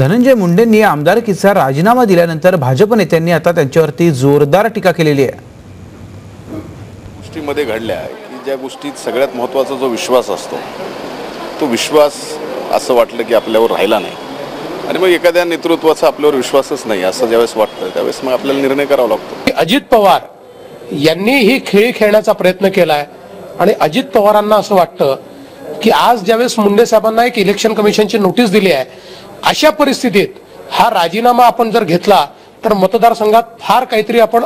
धनंजय मुंडेंनी आमदारकीचा राजीनामा दिल्यानंतर भाजप नेत्यांनी आता त्यांच्यावरती जोरदार टीका केलेली आहे। गोष्टींमध्ये घडल्या की ज्या गोष्टीत सगळ्यात महत्त्वाचा जो विश्वास असतो तो विश्वास असं वाटलं की आपल्यावर राहिला नाही आणि मग एखाद्या नेतृत्वाचा आपल्यावर विश्वासच नाही असं ज्यावेळेस वाटतं त्यावेळेस मग आपल्याला निर्णय करावा लागतो। अजित पवार यांनी ही खेळ खेळण्याचा प्रयत्न केलाय आणि अजित पवारांना असं वाटतं की आज ज्यावेळेस मुंडे साहेबांना एक इलेक्शन कमिशनची नोटीस दिली आहे अशा परिस्थितीत हा राजीनामा आपण जर घेतला तर मतदारसंघात फार काहीतरी आपण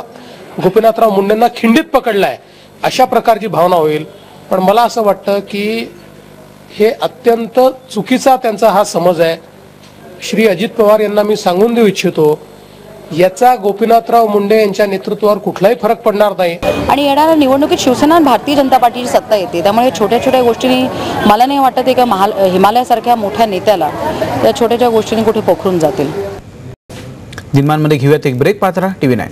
गोपीनाथराव मुंडेंना खिंडीत पकडलाय अशा प्रकारची भावना होईल। पण मला असं वाटतं की हे अत्यंत चुकीचा त्यांचा हा समज आहे। श्री अजित पवार यांना मी सांगून देऊ इच्छितो याचा गोपीनाथराव मुंडे यांच्या नेतृत्वावर कुठलाही फरक पडणार नाही आणि येणाऱ्या निवडणुकीत शिवसेना आणि भारतीय जनता पार्टीची सत्ता येते त्यामुळे छोट्या छोट्या गोष्टींनी मला नाही वाटत की हिमालयासारख्या मोठ्या नेत्याला त्या छोट्या छोट्या गोष्टींनी कुठे पोखरून जातील। दिनमानमध्ये घेऊयात एक ब्रेक। पात्रा TV9।